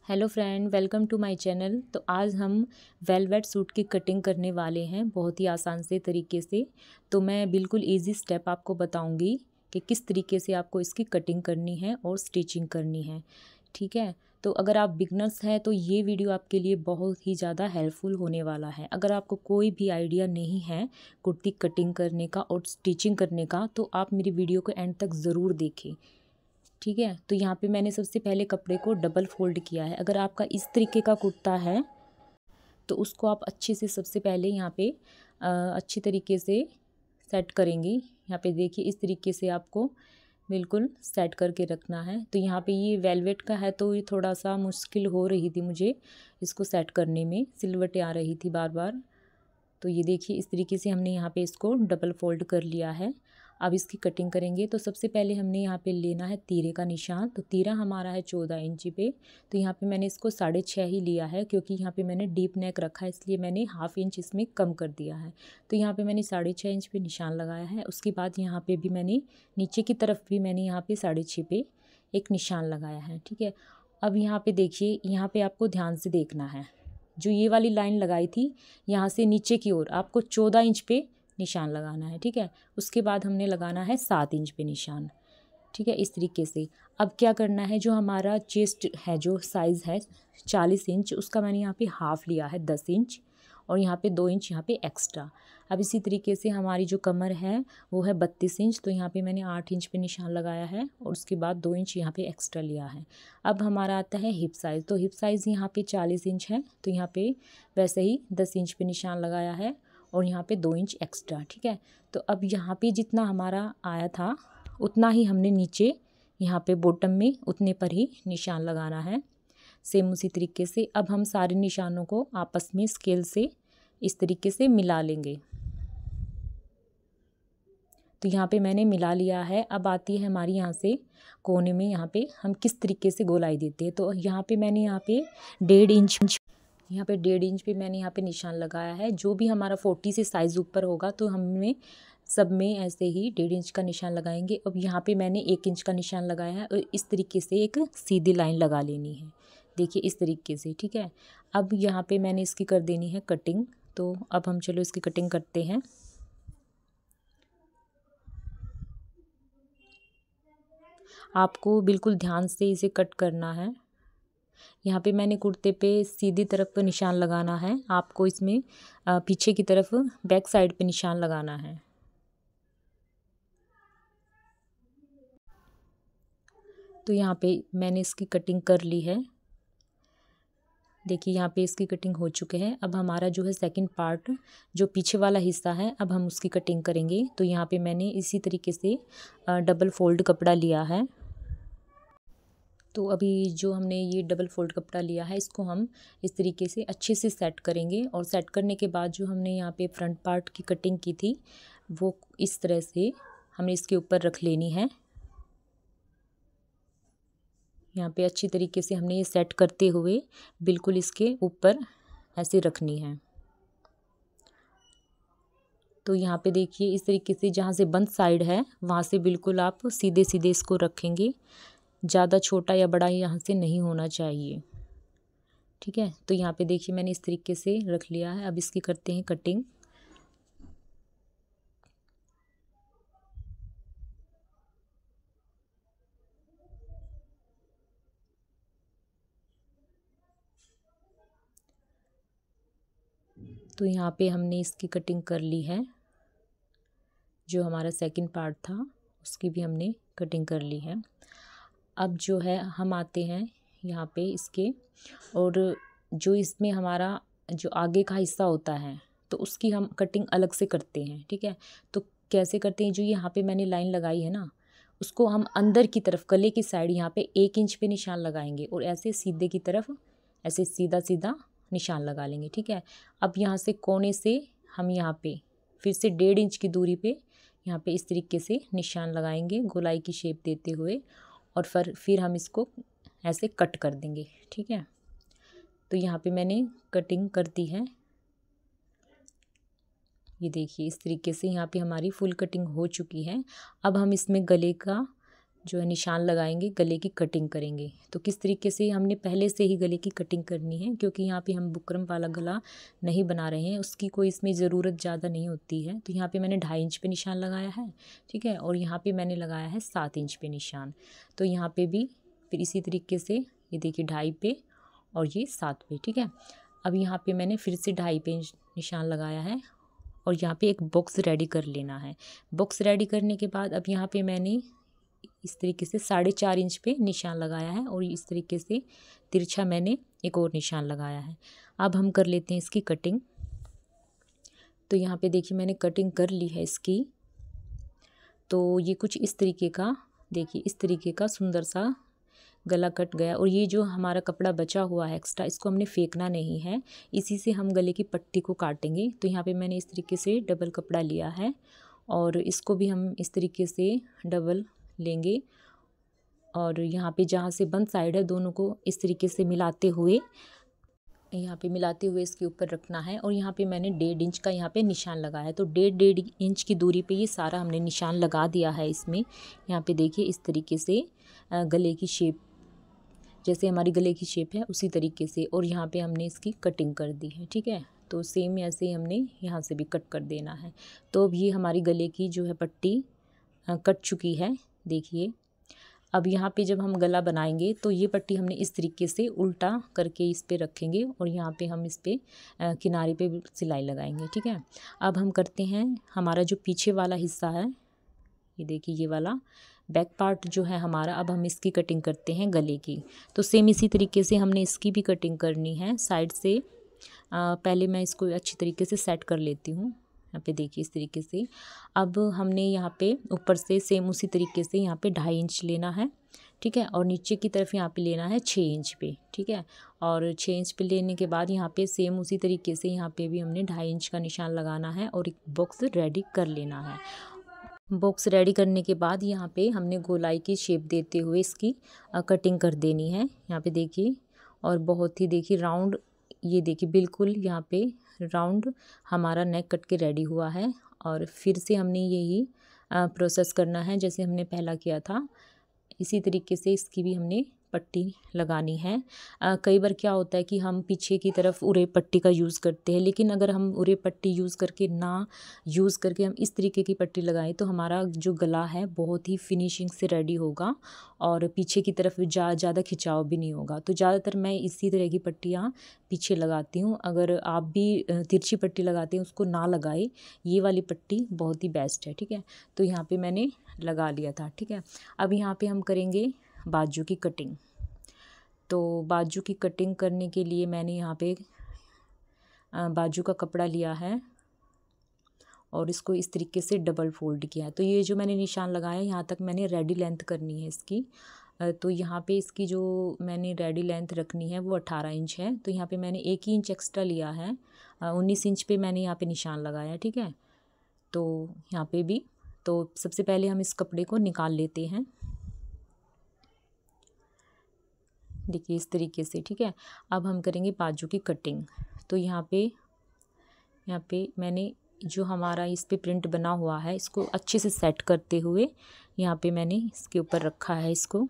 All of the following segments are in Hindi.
Hello friend, welcome to my channel. तो आज हम वेलवेट सूट की कटिंग करने वाले हैं बहुत ही आसान से तरीके से। तो मैं बिल्कुल इजी स्टेप आपको बताऊंगी कि किस तरीके से आपको इसकी कटिंग करनी है और स्टिचिंग करनी है। ठीक है, तो अगर आप बिगनर्स हैं तो ये वीडियो आपके लिए बहुत ही ज़्यादा हेल्पफुल होने वाला है। अगर आपको कोई भी आइडिया नहीं है कुर्ती कटिंग करने का और स्टिचिंग करने का तो आप मेरी वीडियो को एंड तक ज़रूर देखें। ठीक है, तो यहाँ पे मैंने सबसे पहले कपड़े को डबल फोल्ड किया है। अगर आपका इस तरीके का कुर्ता है तो उसको आप अच्छे से सबसे पहले यहाँ पे अच्छी तरीके से सेट करेंगी। यहाँ पे देखिए इस तरीके से आपको बिल्कुल सेट करके रखना है। तो यहाँ पे ये वेलवेट का है तो ये थोड़ा सा मुश्किल हो रही थी मुझे इसको सेट करने में, सिलवटें आ रही थी बार बार। तो ये देखिए इस तरीके से हमने यहाँ पे इसको डबल फोल्ड कर लिया है। अब इसकी कटिंग करेंगे तो सबसे पहले हमने यहाँ पे लेना है तीरे का निशान। तो तीरा हमारा है 14 इंची पे। तो यहाँ पे मैंने इसको 6.5 ही लिया है क्योंकि यहाँ पे मैंने डीप नेक रखा है, इसलिए मैंने हाफ इंच इसमें कम कर दिया है। तो यहाँ पे मैंने 6.5 इंच पे निशान लगाया है। उसके बाद यहाँ पे भी मैंने नीचे की तरफ भी मैंने यहाँ पे 6.5 पे एक निशान लगाया है। ठीक है, अब यहाँ पे देखिए, यहाँ पे आपको ध्यान से देखना है। जो ये वाली लाइन लगाई थी यहाँ से नीचे की ओर आपको 14 इंच पे निशान लगाना है। ठीक है, उसके बाद हमने लगाना है 7 इंच पे निशान। ठीक है, इस तरीके से। अब क्या करना है, जो हमारा चेस्ट है, जो साइज़ है 40 इंच, उसका मैंने यहाँ पे हाफ़ लिया है 10 इंच, और यहाँ पे 2 इंच यहाँ पे एक्स्ट्रा। अब इसी तरीके से हमारी जो कमर है वो है 32 इंच, तो यहाँ पे मैंने 8 इंच पे निशान लगाया है और उसके बाद 2 इंच यहाँ पे एक्स्ट्रा लिया है। अब हमारा आता है हिप साइज़। तो हिप साइज़ यहाँ पे 40 इंच है, तो यहाँ पे वैसे ही 10 इंच पे निशान लगाया है और यहाँ पे 2 इंच एक्स्ट्रा। ठीक है, तो अब यहाँ पे जितना हमारा आया था उतना ही हमने नीचे यहाँ पे बॉटम में उतने पर ही निशान लगाना है, सेम उसी तरीके से। अब हम सारे निशानों को आपस में स्केल से इस तरीके से मिला लेंगे। तो यहाँ पे मैंने मिला लिया है। अब आती है हमारी यहाँ से कोने में, यहाँ पे हम किस तरीके से गोलाई देते हैं। तो यहाँ पे मैंने यहाँ पे 1.5 इंच पे मैंने यहाँ पे निशान लगाया है। जो भी हमारा 40 से साइज़ ऊपर होगा तो हमें सब में ऐसे ही 1.5 इंच का निशान लगाएंगे। अब यहाँ पे मैंने 1 इंच का निशान लगाया है और इस तरीके से एक सीधी लाइन लगा लेनी है। देखिए इस तरीके से। ठीक है, अब यहाँ पे मैंने इसकी कर देनी है कटिंग। तो अब हम चलो इसकी कटिंग करते हैं। आपको बिल्कुल ध्यान से इसे कट करना है। यहाँ पे मैंने कुर्ते पे सीधी तरफ पर निशान लगाना है, आपको इसमें पीछे की तरफ बैक साइड पे निशान लगाना है। तो यहाँ पे मैंने इसकी कटिंग कर ली है। देखिए यहाँ पे इसकी कटिंग हो चुके हैं। अब हमारा जो है सेकंड पार्ट, जो पीछे वाला हिस्सा है, अब हम उसकी कटिंग करेंगे। तो यहाँ पे मैंने इसी तरीके से डबल फोल्ड कपड़ा लिया है। तो अभी जो हमने ये डबल फोल्ड कपड़ा लिया है इसको हम इस तरीके से अच्छे से सेट करेंगे। और सेट करने के बाद जो हमने यहाँ पे फ्रंट पार्ट की कटिंग की थी वो इस तरह से हमने इसके ऊपर रख लेनी है। यहाँ पे अच्छी तरीके से हमने ये सेट करते हुए बिल्कुल इसके ऊपर ऐसे रखनी है। तो यहाँ पे देखिए इस तरीके से जहाँ से बंद साइड है वहाँ से बिल्कुल आप सीधे सीधे इसको रखेंगे। ज़्यादा छोटा या बड़ा यहाँ से नहीं होना चाहिए। ठीक है, तो यहाँ पे देखिए मैंने इस तरीके से रख लिया है। अब इसकी करते हैं कटिंग। तो यहाँ पे हमने इसकी कटिंग कर ली है। जो हमारा सेकंड पार्ट था उसकी भी हमने कटिंग कर ली है। अब जो है हम आते हैं यहाँ पे इसके, और जो इसमें हमारा जो आगे का हिस्सा होता है तो उसकी हम कटिंग अलग से करते हैं। ठीक है, तो कैसे करते हैं, जो यहाँ पे मैंने लाइन लगाई है ना उसको हम अंदर की तरफ गले की साइड यहाँ पे 1 इंच पे निशान लगाएंगे और ऐसे सीधे की तरफ ऐसे सीधा सीधा निशान लगा लेंगे। ठीक है, अब यहाँ से कोने से हम यहाँ पे फिर से 1.5 इंच की दूरी पे यहाँ पे इस तरीके से निशान लगाएंगे गोलाई की शेप देते हुए, और फिर हम इसको ऐसे कट कर देंगे। ठीक है, तो यहाँ पे मैंने कटिंग कर दी है। ये देखिए इस तरीके से यहाँ पे हमारी फुल कटिंग हो चुकी है। अब हम इसमें गले का जो है निशान लगाएंगे, गले की कटिंग करेंगे। तो किस तरीके से, हमने पहले से ही गले की कटिंग करनी है, क्योंकि यहाँ पे हम बुकरम वाला गला नहीं बना रहे हैं, उसकी कोई इसमें ज़रूरत ज़्यादा नहीं होती है। तो यहाँ पे मैंने 2.5 इंच पे निशान लगाया है, ठीक है, और यहाँ पे मैंने लगाया है 7 इंच पे निशान। तो यहाँ पे भी फिर इसी तरीके से ये देखिए 2.5 पे और ये 7 पे, ठीक है। अब यहाँ पे मैंने फिर से 2.5 पे निशान लगाया है और यहाँ पे एक बॉक्स रेडी कर लेना है। बॉक्स रेडी करने के बाद अब यहाँ पे मैंने इस तरीके से 4.5 इंच पे निशान लगाया है और इस तरीके से तिरछा मैंने एक और निशान लगाया है। अब हम कर लेते हैं इसकी कटिंग। तो यहाँ पे देखिए मैंने कटिंग कर ली है इसकी। तो ये कुछ इस तरीके का, देखिए इस तरीके का सुंदर सा गला कट गया। और ये जो हमारा कपड़ा बचा हुआ है एक्स्ट्रा, इसको हमने फेंकना नहीं है, इसी से हम गले की पट्टी को काटेंगे। तो यहाँ पे मैंने इस तरीके से डबल कपड़ा लिया है और इसको भी हम इस तरीके से डबल लेंगे और यहाँ पे जहाँ से बंद साइड है दोनों को इस तरीके से मिलाते हुए इसके ऊपर रखना है। और यहाँ पे मैंने 1.5 इंच का यहाँ पे निशान लगाया है। तो 1.5 इंच की दूरी पे ये सारा हमने निशान लगा दिया है इसमें। यहाँ पे देखिए इस तरीके से गले की शेप, जैसे हमारी गले की शेप है उसी तरीके से, और यहाँ पे हमने इसकी कटिंग कर दी है, ठीक है। तो सेम ऐसे ही हमने यहाँ से भी कट कर देना है। तो अब ये हमारी गले की जो है पट्टी कट चुकी है, देखिए। अब यहाँ पे जब हम गला बनाएंगे तो ये पट्टी हमने इस तरीके से उल्टा करके इस पे रखेंगे और यहाँ पे हम इस पे किनारे पे सिलाई लगाएंगे, ठीक है। अब हम करते हैं हमारा जो पीछे वाला हिस्सा है, ये देखिए ये वाला बैक पार्ट जो है हमारा, अब हम इसकी कटिंग करते हैं गले की। तो सेम इसी तरीके से हमने इसकी भी कटिंग करनी है साइड से। पहले मैं इसको अच्छी तरीके से सेट कर लेती हूँ। यहाँ पे देखिए इस तरीके से। अब हमने यहाँ पे ऊपर से सेम उसी तरीके से यहाँ पे 2.5 इंच लेना है, ठीक है, और नीचे की तरफ यहाँ पे लेना है 6 इंच पे, ठीक है। और 6 इंच पे लेने के बाद यहाँ पे सेम उसी तरीके से यहाँ पे भी हमने 2.5 इंच का निशान लगाना है और एक बॉक्स रेडी कर लेना है। बॉक्स रेडी करने के बाद यहाँ पे हमने गोलाई की शेप देते हुए इसकी कटिंग कर देनी है। यहाँ पे देखिए, और बहुत ही देखिए राउंड, ये देखिए बिल्कुल यहाँ पे राउंड हमारा नेक कट के रेडी हुआ है। और फिर से हमने यही प्रोसेस करना है जैसे हमने पहला किया था, इसी तरीके से इसकी भी हमने पट्टी लगानी है। कई बार क्या होता है कि हम पीछे की तरफ उरे पट्टी का यूज़ करते हैं, लेकिन अगर हम उरे पट्टी यूज़ करके हम इस तरीके की पट्टी लगाएं तो हमारा जो गला है बहुत ही फिनिशिंग से रेडी होगा और पीछे की तरफ ज़्यादा खिंचाव भी नहीं होगा। तो ज़्यादातर मैं इसी तरह की पट्टियाँ पीछे लगाती हूँ। अगर आप भी तिरछी पट्टी लगाते हैं उसको ना लगाए, ये वाली पट्टी बहुत ही बेस्ट है, ठीक है। तो यहाँ पे मैंने लगा लिया था, ठीक है। अब यहाँ पे हम करेंगे बाजू की कटिंग। तो बाजू की कटिंग करने के लिए मैंने यहाँ पे बाजू का कपड़ा लिया है और इसको इस तरीके से डबल फोल्ड किया है। तो ये जो मैंने निशान लगाया यहाँ तक मैंने रेडी लेंथ करनी है इसकी। तो यहाँ पे इसकी जो मैंने रेडी लेंथ रखनी है वो 18 इंच है। तो यहाँ पे मैंने 1 ही इंच एक्स्ट्रा लिया है, 19 इंच पे मैंने यहाँ पे निशान लगाया, ठीक है। तो यहाँ पे भी, तो सबसे पहले हम इस कपड़े को निकाल लेते हैं, देखिए इस तरीके से, ठीक है। अब हम करेंगे बाजू की कटिंग। तो यहाँ पे मैंने जो हमारा इस पे प्रिंट बना हुआ है इसको अच्छे से सेट करते हुए यहाँ पे मैंने इसके ऊपर रखा है इसको,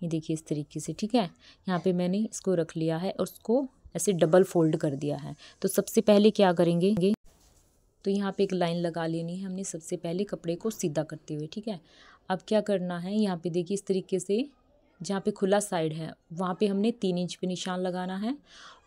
ये देखिए इस तरीके से, ठीक है। यहाँ पे मैंने इसको रख लिया है और उसको ऐसे डबल फोल्ड कर दिया है। तो सबसे पहले क्या करेंगे, तो यहाँ पे एक लाइन लगा लेनी है हमने सबसे पहले कपड़े को सीधा करते हुए, ठीक है। अब क्या करना है, यहाँ पे देखिए इस तरीके से जहाँ पे खुला साइड है वहाँ पे हमने 3 इंच पे निशान लगाना है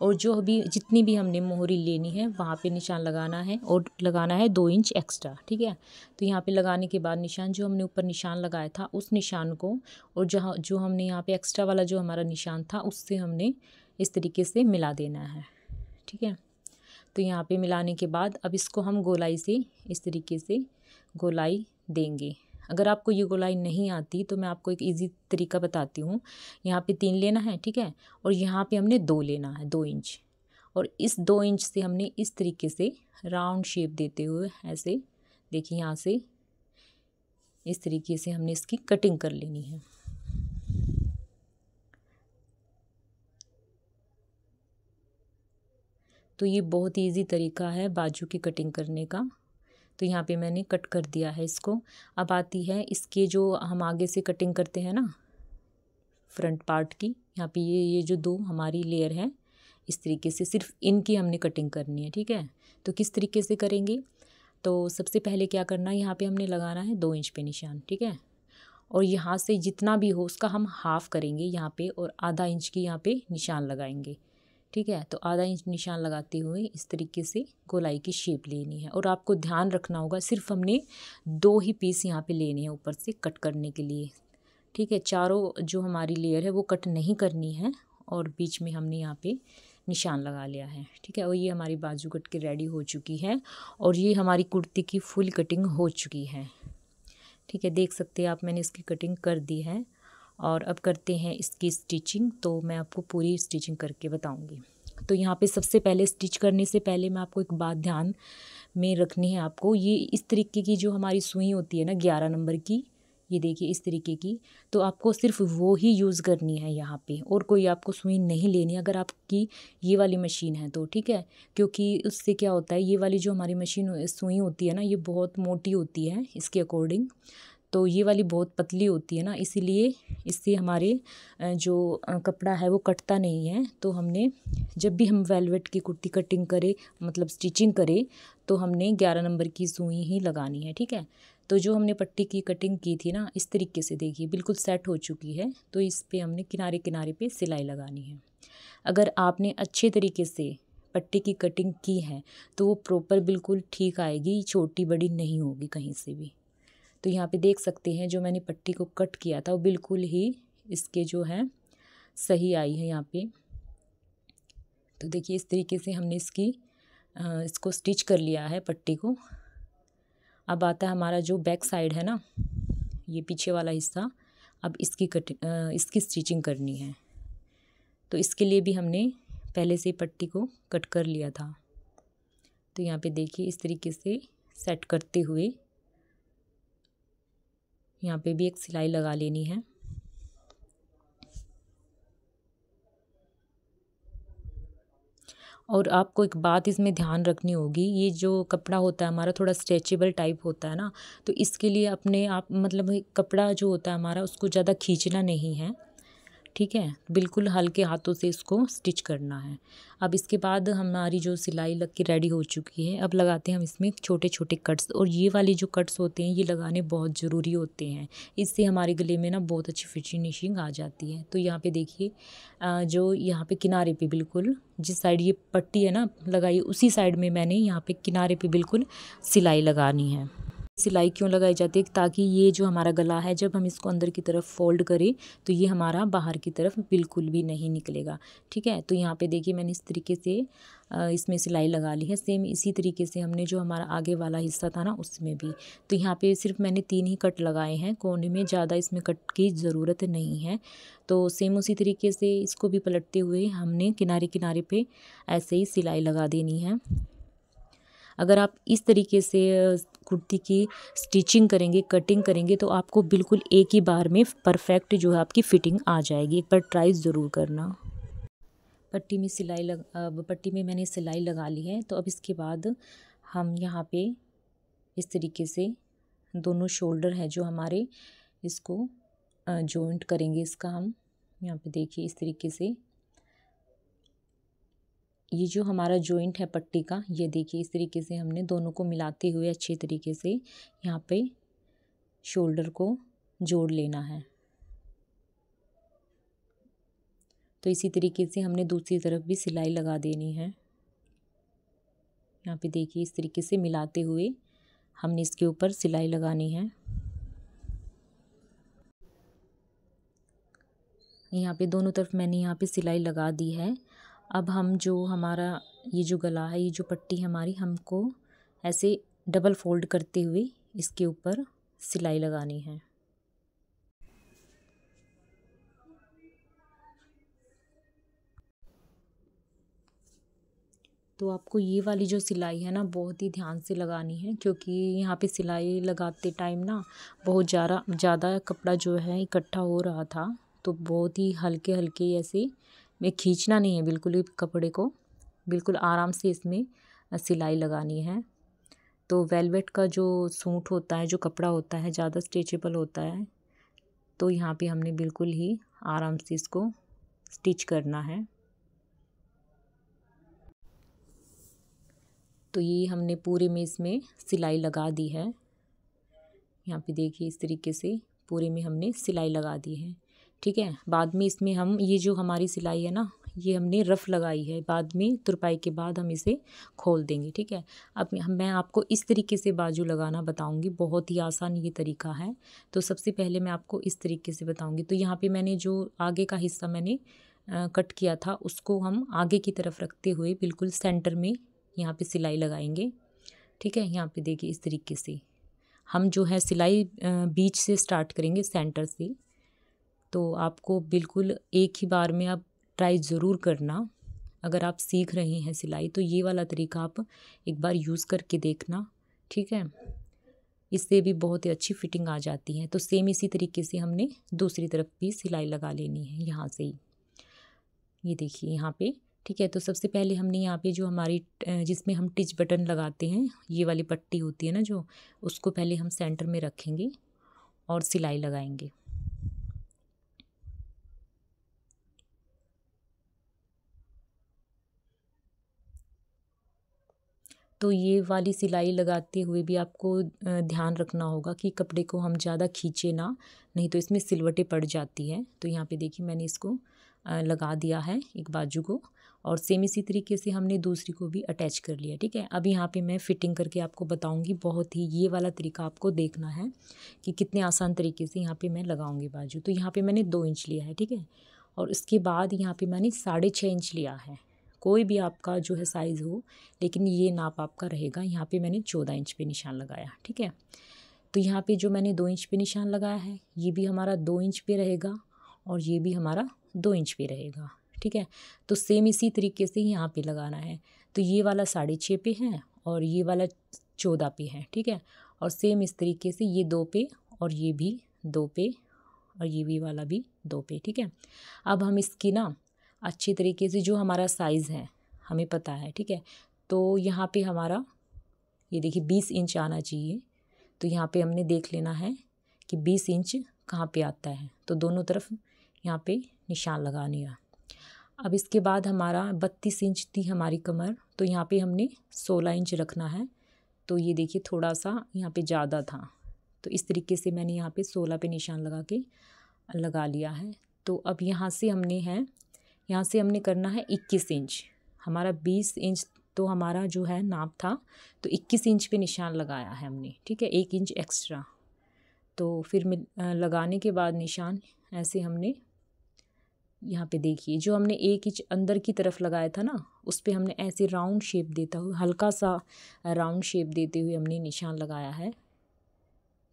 और जो अभी जितनी भी हमने मोहरी लेनी है वहाँ पे निशान लगाना है और लगाना है 2 इंच एक्स्ट्रा, ठीक है। तो यहाँ पे लगाने के बाद निशान जो हमने ऊपर निशान लगाया था उस निशान को और जहाँ जो हमने यहाँ पे एक्स्ट्रा वाला जो हमारा निशान था उससे हमने इस तरीके से मिला देना है, ठीक है। तो यहाँ पे मिलाने के बाद अब इसको हम गोलाई से इस तरीके से गोलाई देंगे। अगर आपको ये गोलाई नहीं आती तो मैं आपको एक इजी तरीका बताती हूँ। यहाँ पे 3 लेना है, ठीक है, और यहाँ पे हमने 2 लेना है, 2 इंच, और इस 2 इंच से हमने इस तरीके से राउंड शेप देते हुए ऐसे देखिए यहाँ से इस तरीके से हमने इसकी कटिंग कर लेनी है। तो ये बहुत ईजी तरीका है बाजू की कटिंग करने का। तो यहाँ पे मैंने कट कर दिया है इसको। अब आती है इसके जो हम आगे से कटिंग करते हैं ना फ्रंट पार्ट की, यहाँ पे ये जो दो हमारी लेयर है, इस तरीके से सिर्फ इनकी हमने कटिंग करनी है, ठीक है। तो किस तरीके से करेंगे, तो सबसे पहले क्या करना है, यहाँ पे हमने लगाना है 2 इंच पे निशान, ठीक है। और यहाँ से जितना भी हो उसका हम हाफ़ करेंगे यहाँ पे, और आधा इंच की यहाँ पे निशान लगाएंगे, ठीक है। तो आधा इंच निशान लगाते हुए इस तरीके से गोलाई की शेप लेनी है। और आपको ध्यान रखना होगा सिर्फ हमने 2 ही पीस यहाँ पे लेने हैं ऊपर से कट करने के लिए, ठीक है। चारों जो हमारी लेयर है वो कट नहीं करनी है, और बीच में हमने यहाँ पे निशान लगा लिया है, ठीक है। और ये हमारी बाजू कट के रेडी हो चुकी है, और ये हमारी कुर्ती की फुल कटिंग हो चुकी है, ठीक है। देख सकते हैं आप, मैंने इसकी कटिंग कर दी है। और अब करते हैं इसकी स्टिचिंग, तो मैं आपको पूरी स्टिचिंग करके बताऊंगी। तो यहाँ पे सबसे पहले स्टिच करने से पहले मैं आपको एक बात ध्यान में रखनी है आपको, ये इस तरीके की जो हमारी सुई होती है ना 11 नंबर की, ये देखिए इस तरीके की, तो आपको सिर्फ वो ही यूज़ करनी है यहाँ पे, और कोई आपको सुई नहीं लेनी अगर आपकी ये वाली मशीन है तो, ठीक है। क्योंकि उससे क्या होता है, ये वाली जो हमारी मशीन सुई होती है ना, ये बहुत मोटी होती है इसके अकॉर्डिंग, तो ये वाली बहुत पतली होती है ना, इसीलिए इससे हमारे जो कपड़ा है वो कटता नहीं है। तो हमने जब भी हम वेलवेट की कुर्ती कटिंग करें, मतलब स्टिचिंग करें, तो हमने 11 नंबर की सुई ही लगानी है, ठीक है। तो जो हमने पट्टी की कटिंग की थी ना, इस तरीके से देखिए बिल्कुल सेट हो चुकी है। तो इस पे हमने किनारे किनारे पे सिलाई लगानी है। अगर आपने अच्छे तरीके से पट्टी की कटिंग की है तो वो प्रॉपर बिल्कुल ठीक आएगी, छोटी बड़ी नहीं होगी कहीं से भी। तो यहाँ पे देख सकते हैं जो मैंने पट्टी को कट किया था वो बिल्कुल ही इसके जो है सही आई है यहाँ पे। तो देखिए इस तरीके से हमने इसको स्टिच कर लिया है पट्टी को। अब आता है हमारा जो बैक साइड है ना, ये पीछे वाला हिस्सा, अब इसकी स्टिचिंग करनी है। तो इसके लिए भी हमने पहले से पट्टी को कट कर लिया था। तो यहाँ पे देखिए इस तरीके से सेट करते हुए यहाँ पे भी एक सिलाई लगा लेनी है। और आपको एक बात इसमें ध्यान रखनी होगी, ये जो कपड़ा होता है हमारा थोड़ा स्ट्रेचेबल टाइप होता है ना, तो इसके लिए अपने आप मतलब कपड़ा जो होता है हमारा उसको ज़्यादा खींचना नहीं है, ठीक है। बिल्कुल हल्के हाथों से इसको स्टिच करना है। अब इसके बाद हमारी जो सिलाई लग के रेडी हो चुकी है, अब लगाते हैं हम इसमें छोटे छोटे कट्स। और ये वाली जो कट्स होते हैं ये लगाने बहुत ज़रूरी होते हैं, इससे हमारे गले में ना बहुत अच्छी फिनिशिंग आ जाती है। तो यहाँ पे देखिए जो यहाँ पे किनारे पे बिल्कुल जिस साइड ये पट्टी है ना लगाई, उसी साइड में मैंने यहाँ पे किनारे पे बिल्कुल सिलाई लगानी है। सिलाई क्यों लगाई जाती है, ताकि ये जो हमारा गला है जब हम इसको अंदर की तरफ फोल्ड करें तो ये हमारा बाहर की तरफ बिल्कुल भी नहीं निकलेगा, ठीक है। तो यहाँ पे देखिए मैंने इस तरीके से इसमें सिलाई लगा ली है। सेम इसी तरीके से हमने जो हमारा आगे वाला हिस्सा था ना उसमें भी, तो यहाँ पे सिर्फ मैंने 3 ही कट लगाए हैं कोने में, ज़्यादा इसमें कट की ज़रूरत नहीं है। तो सेम उसी तरीके से इसको भी पलटते हुए हमने किनारे किनारे पे ऐसे ही सिलाई लगा देनी है। अगर आप इस तरीके से कुर्ती की स्टिचिंग करेंगे, कटिंग करेंगे, तो आपको बिल्कुल एक ही बार में परफेक्ट जो है आपकी फ़िटिंग आ जाएगी। एक बार ट्राई ज़रूर करना। पट्टी में मैंने सिलाई लगा ली है। तो अब इसके बाद हम यहाँ पे इस तरीके से दोनों शोल्डर है जो हमारे, इसको जॉइंट करेंगे। इसका हम यहाँ पे देखिए इस तरीके से ये जो हमारा जॉइंट है पट्टी का, ये देखिए इस तरीके से हमने दोनों को मिलाते हुए अच्छे तरीके से यहाँ पे शोल्डर को जोड़ लेना है। तो इसी तरीके से हमने दूसरी तरफ भी सिलाई लगा देनी है। यहाँ पे देखिए इस तरीके से मिलाते हुए हमने इसके ऊपर सिलाई लगानी है। यहाँ पे दोनों तरफ मैंने यहाँ पे सिलाई लगा दी है। अब हम जो हमारा ये जो गला है, ये जो पट्टी हमारी, हमको ऐसे डबल फोल्ड करते हुए इसके ऊपर सिलाई लगानी है। तो आपको ये वाली जो सिलाई है ना बहुत ही ध्यान से लगानी है, क्योंकि यहाँ पे सिलाई लगाते टाइम ना बहुत ज़्यादा कपड़ा जो है इकट्ठा हो रहा था, तो बहुत ही हल्के हल्के ऐसे में खींचना नहीं है बिल्कुल भी कपड़े को, बिल्कुल आराम से इसमें सिलाई लगानी है। तो वेलवेट का जो सूट होता है, जो कपड़ा होता है, ज़्यादा स्ट्रेचेबल होता है, तो यहाँ पे हमने बिल्कुल ही आराम से इसको स्टिच करना है। तो ये हमने पूरे में इसमें सिलाई लगा दी है। यहाँ पे देखिए इस तरीके से पूरे में हमने सिलाई लगा दी है, ठीक है। बाद में इसमें हम ये जो हमारी सिलाई है ना, ये हमने रफ़ लगाई है, बाद में तुरपाई के बाद हम इसे खोल देंगे, ठीक है। अब मैं आपको इस तरीके से बाजू लगाना बताऊंगी, बहुत ही आसान ये तरीका है। तो सबसे पहले मैं आपको इस तरीके से बताऊंगी। तो यहाँ पे मैंने जो आगे का हिस्सा मैंने कट किया था, उसको हम आगे की तरफ रखते हुए बिल्कुल सेंटर में यहाँ पे सिलाई लगाएंगे, ठीक है। यहाँ पे देखिए इस तरीके से हम जो है सिलाई बीच से स्टार्ट करेंगे, सेंटर से। तो आपको बिल्कुल एक ही बार में आप ट्राई ज़रूर करना। अगर आप सीख रहे हैं सिलाई तो ये वाला तरीका आप एक बार यूज़ करके देखना, ठीक है। इससे भी बहुत ही अच्छी फिटिंग आ जाती है। तो सेम इसी तरीके से हमने दूसरी तरफ भी सिलाई लगा लेनी है यहाँ से ही। ये देखिए यहाँ पे, ठीक है। तो सबसे पहले हमने यहाँ पे जो हमारी जिसमें हम टिच बटन लगाते हैं, ये वाली पट्टी होती है ना जो, उसको पहले हम सेंटर में रखेंगे और सिलाई लगाएंगे। तो ये वाली सिलाई लगाते हुए भी आपको ध्यान रखना होगा कि कपड़े को हम ज़्यादा खींचे ना, नहीं तो इसमें सिलवटें पड़ जाती हैं। तो यहाँ पे देखिए मैंने इसको लगा दिया है एक बाजू को, और सेम इसी तरीके से हमने दूसरी को भी अटैच कर लिया, ठीक है। अब यहाँ पे मैं फिटिंग करके आपको बताऊँगी। बहुत ही ये वाला तरीका आपको देखना है कि कितने आसान तरीके से यहाँ पर मैं लगाऊँगी बाजू। तो यहाँ पर मैंने 2 इंच लिया है, ठीक है। और उसके बाद यहाँ पर मैंने 6.5 इंच लिया है। कोई भी आपका जो है साइज़ हो, लेकिन ये नाप आपका रहेगा। यहाँ पे मैंने 14 इंच पे निशान लगाया, ठीक है। तो यहाँ पे जो मैंने 2 इंच पे निशान लगाया है, ये भी हमारा 2 इंच पे रहेगा और ये भी हमारा 2 इंच पे रहेगा, ठीक है। तो सेम इसी तरीके से यहाँ पे लगाना है। तो ये वाला 6.5 पे है और ये वाला 14 पे है, ठीक है। और सेम इस तरीके से ये 2 पे और ये भी 2 पे और ये भी वाला भी 2 पे, ठीक है। अब हम इसकी ना अच्छी तरीके से, जो हमारा साइज़ है हमें पता है, ठीक है। तो यहाँ पे हमारा ये देखिए 20 इंच आना चाहिए। तो यहाँ पे हमने देख लेना है कि 20 इंच कहाँ पे आता है। तो दोनों तरफ यहाँ पे निशान लगानी है। अब इसके बाद हमारा 32 इंच थी हमारी कमर, तो यहाँ पे हमने 16 इंच रखना है। तो ये देखिए थोड़ा सा यहाँ पे ज़्यादा था, तो इस तरीके से मैंने यहाँ पे 16 पे निशान लगा लिया है। तो अब यहाँ से हमने करना है 21 इंच। हमारा 20 इंच तो हमारा जो है नाप था, तो 21 इंच पे निशान लगाया है हमने, ठीक है। 1 इंच एक्स्ट्रा। तो फिर लगाने के बाद निशान ऐसे हमने यहाँ पे देखिए, जो हमने 1 इंच अंदर की तरफ लगाया था ना, उस पे हमने ऐसे राउंड शेप देता हुआ, हल्का सा राउंड शेप देते हुए हमने निशान लगाया है।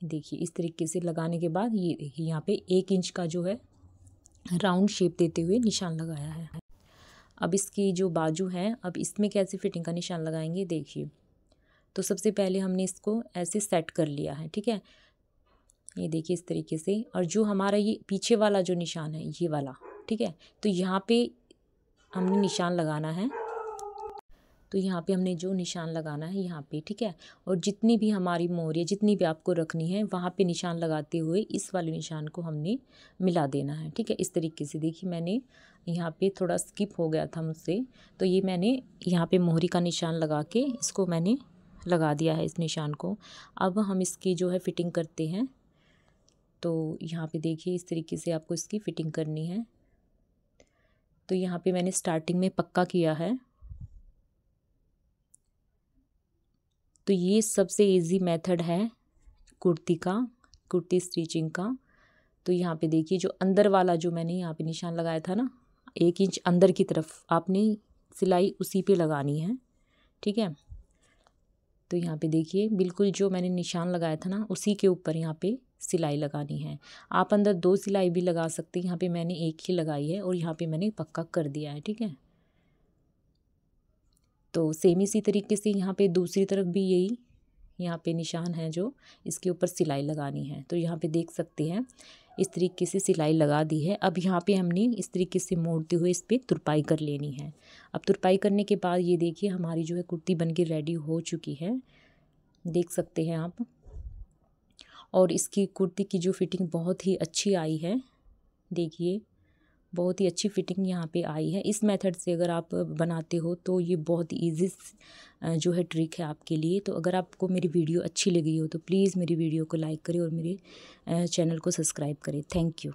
देखिए इस तरीके से लगाने के बाद ये देखिए यहाँ पे 1 इंच का जो है राउंड शेप देते हुए निशान लगाया है। अब इसकी जो बाजू है, अब इसमें कैसे फिटिंग का निशान लगाएंगे देखिए। तो सबसे पहले हमने इसको ऐसे सेट कर लिया है, ठीक है। ये देखिए इस तरीके से, और जो हमारा ये पीछे वाला जो निशान है ये वाला, ठीक है। तो यहाँ पे हमने निशान लगाना है। तो यहाँ पे हमने जो निशान लगाना है यहाँ पे, ठीक है। और जितनी भी हमारी मोहरियाँ जितनी भी आपको रखनी है, वहाँ पे निशान लगाते हुए इस वाले निशान को हमने मिला देना है, ठीक है। इस तरीके से देखिए मैंने यहाँ पे थोड़ा स्किप हो गया था मुझसे, तो ये मैंने यहाँ पे मोहरी का निशान लगा के इसको मैंने लगा दिया है इस निशान को। अब हम इसकी जो है फिटिंग करते हैं। तो यहाँ पे देखिए इस तरीके से आपको इसकी फ़िटिंग करनी है। तो यहाँ पे मैंने स्टार्टिंग में पक्का किया है। तो ये सबसे इजी मेथड है कुर्ती स्टिचिंग का। तो यहाँ पे देखिए जो अंदर वाला जो मैंने यहाँ पे निशान लगाया था ना, 1 इंच अंदर की तरफ आपने सिलाई उसी पे लगानी है, ठीक है। तो यहाँ पे देखिए बिल्कुल जो मैंने निशान लगाया था ना, उसी के ऊपर यहाँ पे सिलाई लगानी है। आप अंदर 2 सिलाई भी लगा सकते हैं, यहाँ पे मैंने 1 ही लगाई है और यहाँ पे मैंने पक्का कर दिया है, ठीक है। तो सेम इसी तरीके से यहाँ पे दूसरी तरफ भी यही यहाँ पे निशान है जो इसके ऊपर सिलाई लगानी है। तो यहाँ पे देख सकते हैं इस तरीके से सिलाई लगा दी है। अब यहाँ पे हमने इस तरीके से मोड़ते हुए इस पर तुरपाई कर लेनी है। अब तुरपाई करने के बाद ये देखिए हमारी जो है कुर्ती बनके रेडी हो चुकी है। देख सकते हैं आप। और इसकी कुर्ती की जो फिटिंग बहुत ही अच्छी आई है, देखिए बहुत ही अच्छी फिटिंग यहाँ पे आई है। इस मेथड से अगर आप बनाते हो तो ये बहुत इजी जो है ट्रिक है आपके लिए। तो अगर आपको मेरी वीडियो अच्छी लगी हो तो प्लीज़ मेरी वीडियो को लाइक करें और मेरे चैनल को सब्सक्राइब करें। Thank you.